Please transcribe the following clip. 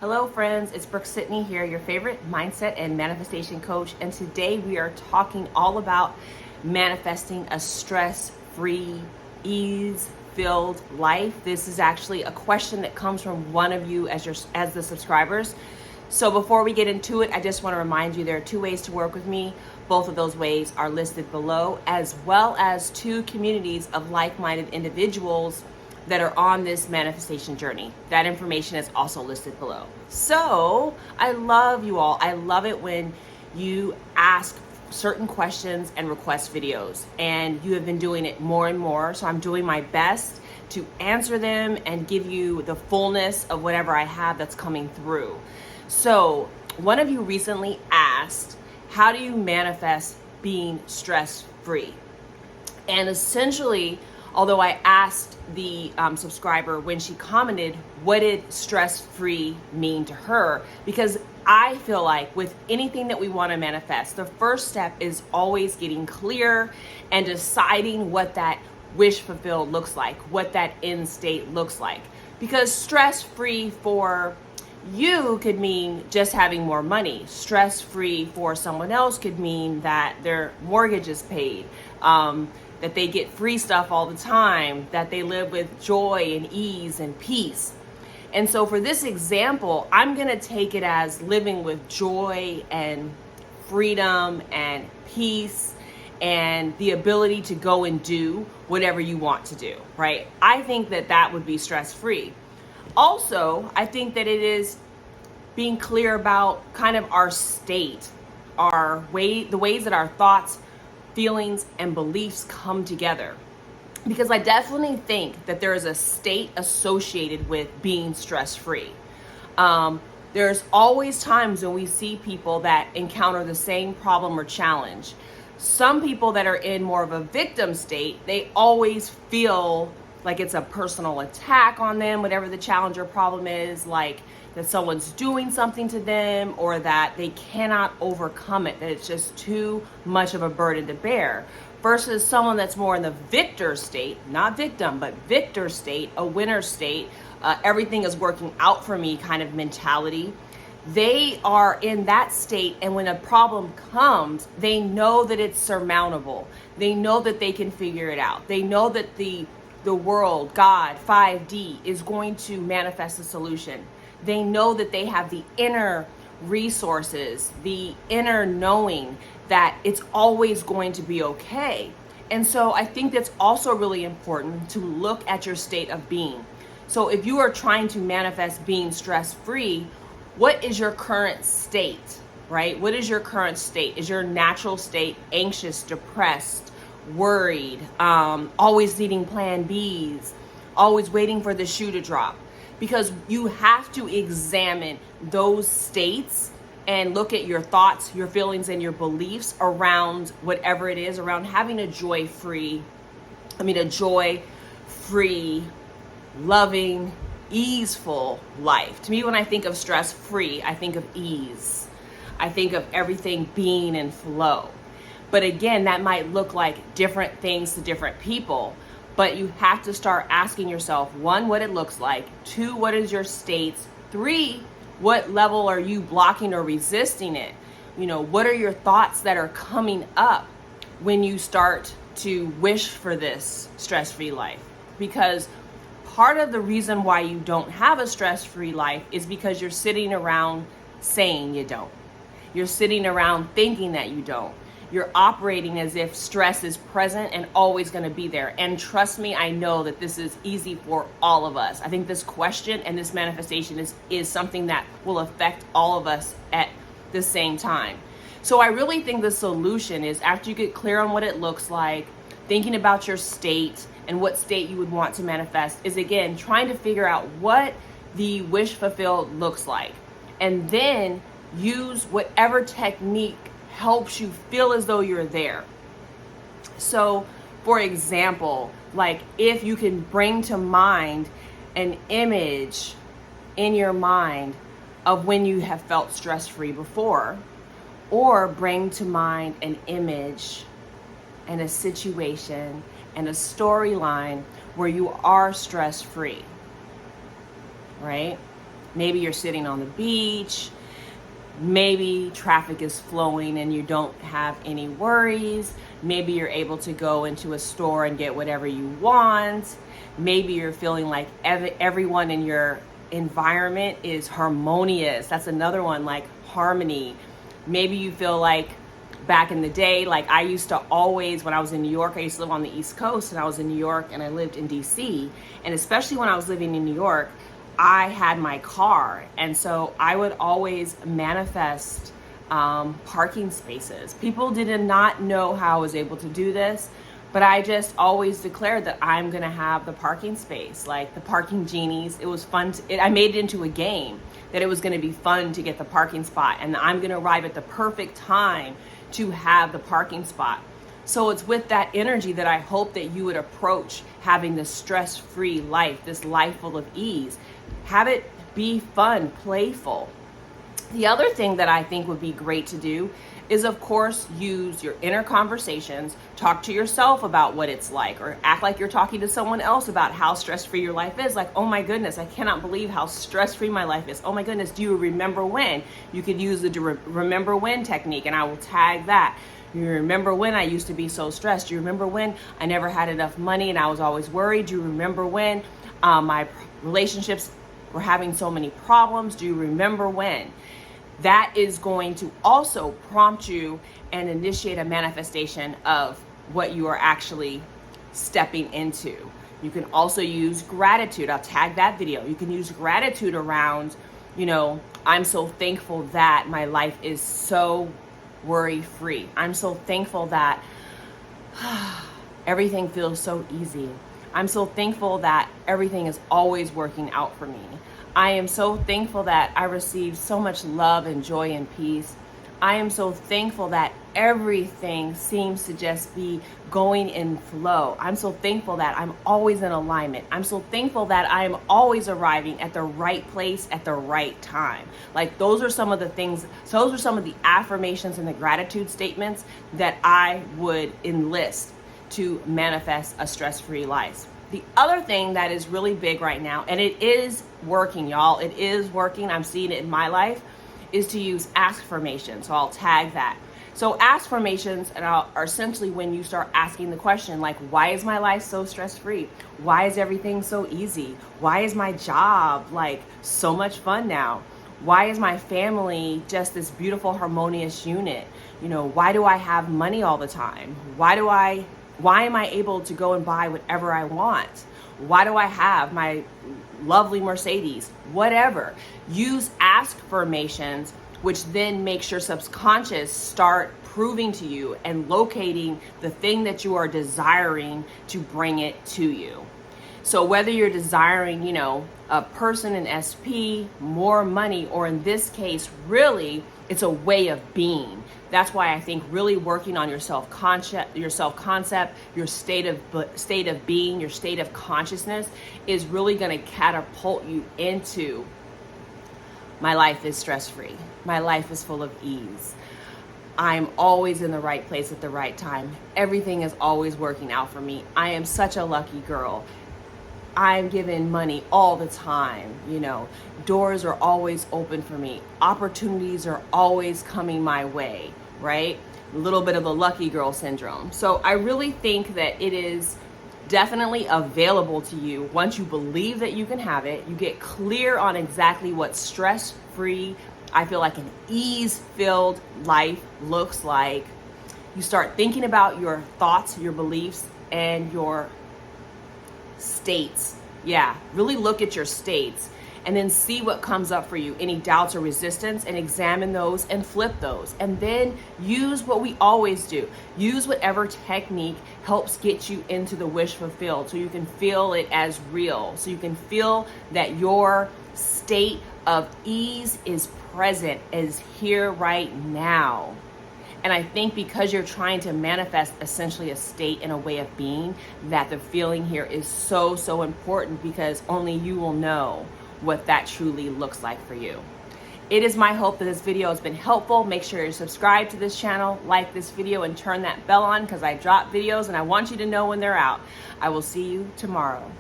Hello friends, it's Brooke-Sidney here, your favorite mindset and manifestation coach, and today we are talking all about manifesting a stress-free, ease-filled life. This is actually a question that comes from one of you as the subscribers. So before we get into it, I just want to remind you there are 2 ways to work with me. Both of those ways are listed below, as well as 2 communities of like-minded individuals that are on this manifestation journey. That information is also listed below. So I love you all. I love it when you ask certain questions and request videos, and you have been doing it more and more. So I'm doing my best to answer them and give you the fullness of whatever I have that's coming through. So one of you recently asked, how do you manifest being stress-free? And essentially, although I asked the subscriber when she commented, what did stress-free mean to her? Because I feel like with anything that we want to manifest, the first step is always getting clear and deciding what that wish fulfilled looks like, what that end state looks like. Because stress-free for you could mean just having more money. Stress-free for someone else could mean that their mortgage is paid, that they get free stuff all the time, that they live with joy and ease and peace. And so for this example, I'm gonna take it as living with joy and freedom and peace and the ability to go and do whatever you want to do, right? I think that that would be stress-free. Also, I think that it is being clear about kind of our state, the ways that our thoughts, feelings, and beliefs come together. Because I definitely think that there is a state associated with being stress-free. There's always times when we see people that encounter the same problem or challenge. Some people that are in more of a victim state, they always feel like it's a personal attack on them, whatever the challenge or problem is, like that someone's doing something to them or that they cannot overcome it, that it's just too much of a burden to bear. Versus someone that's more in the victor state, not victim, but victor state, a winner state, everything is working out for me kind of mentality. They are in that state, and when a problem comes, they know that it's surmountable. They know that they can figure it out. They know that the world, God, 5D, is going to manifest a solution. They know that they have the inner resources, the inner knowing that it's always going to be okay. And so I think that's also really important to look at your state of being. So if you are trying to manifest being stress-free, what is your current state, right? What is your current state? Is your natural state anxious, depressed, worried, always needing plan Bs, always waiting for the shoe to drop? Because you have to examine those states and look at your thoughts, your feelings, and your beliefs around whatever it is, around having a joy-free, loving, easeful life. To me, when I think of stress-free, I think of ease. I think of everything being in flow. But again, that might look like different things to different people. But you have to start asking yourself, 1, what it looks like. 2, what is your states? 3, what level are you blocking or resisting it? What are your thoughts that are coming up when you start to wish for this stress-free life? Because part of the reason why you don't have a stress-free life is because you're sitting around saying you don't. You're sitting around thinking that you don't. You're operating as if stress is present and always going to be there. And trust me, I know that this is easy for all of us. I think this question and this manifestation is something that will affect all of us at the same time. So I really think the solution is, after you get clear on what it looks like, thinking about your state and what state you would want to manifest, is again trying to figure out what the wish fulfilled looks like. And then use whatever technique helps you feel as though you're there. So for example, like if you can bring to mind an image in your mind of when you have felt stress-free before, or bring to mind an image and a situation and a storyline where you are stress-free, right? Maybe you're sitting on the beach. Maybe traffic is flowing and you don't have any worries. Maybe you're able to go into a store and get whatever you want. Maybe you're feeling like everyone in your environment is harmonious. That's another one, like harmony. Maybe you feel like back in the day, like I used to always, when I was in New York, I used to live on the East Coast, and I was in New York and I lived in DC. And especially when I was living in New York, I had my car, and so I would always manifest parking spaces. People did not know how I was able to do this, but I just always declared that I'm gonna have the parking space, like the parking genies. It was fun. I made it into a game that it was gonna be fun to get the parking spot, and I'm gonna arrive at the perfect time to have the parking spot. So it's with that energy that I hope that you would approach having this stress-free life, this life full of ease. Have it be fun, playful. The other thing that I think would be great to do is, of course, use your inner conversations. Talk to yourself about what it's like, or act like you're talking to someone else about how stress-free your life is. Like, oh my goodness, I cannot believe how stress-free my life is. Oh my goodness, do you remember when? You could use the remember when technique, and I will tag that. You remember when I used to be so stressed? Do you remember when I never had enough money and I was always worried? Do you remember when my relationships were having so many problems? Do you remember when? That is going to also prompt you and initiate a manifestation of what you are actually stepping into. You can also use gratitude. I'll tag that video. You can use gratitude around, I'm so thankful that my life is so worry-free. I'm so thankful that everything feels so easy. I'm so thankful that everything is always working out for me. I am so thankful that I receive so much love and joy and peace. I am so thankful that everything seems to just be going in flow. I'm so thankful that I'm always in alignment. I'm so thankful that I am always arriving at the right place at the right time. Like, those are some of the things, those are some of the affirmations and the gratitude statements that I would enlist to manifest a stress-free life. The other thing that is really big right now, and it is working, y'all, it is working, I'm seeing it in my life, is to use affirmations. So I'll tag that. So affirmations are essentially when you start asking the question, like, why is my life so stress-free? Why is everything so easy? Why is my job like so much fun now? Why is my family just this beautiful, harmonious unit? Why do I have money all the time? Why am I able to go and buy whatever I want? Why do I have my lovely Mercedes? Whatever. Use affirmations, which then makes your subconscious start proving to you and locating the thing that you are desiring to bring it to you. So whether you're desiring, a person in SP, more money, or in this case, really, it's a way of being. That's why I think really working on your self-concept, your state of being, your state of consciousness is really going to catapult you into, my life is stress-free. My life is full of ease. I'm always in the right place at the right time. Everything is always working out for me. I am such a lucky girl. I'm given money all the time, doors are always open for me. Opportunities are always coming my way, right? A little bit of the lucky girl syndrome. So I really think that it is definitely available to you once you believe that you can have it. You get clear on exactly what stress-free, I feel like an ease-filled life looks like. You start thinking about your thoughts, your beliefs, and your states. Yeah, really look at your states and then see what comes up for you, any doubts or resistance, and examine those and flip those. And then use what we always do. Use whatever technique helps get you into the wish fulfilled, so you can feel it as real, so you can feel that your state of ease is present, is here right now. And I think because you're trying to manifest essentially a state and a way of being, that the feeling here is so, so important, because only you will know what that truly looks like for you. It is my hope that this video has been helpful. Make sure you're subscribed to this channel, like this video, and turn that bell on, because I drop videos and I want you to know when they're out. I will see you tomorrow.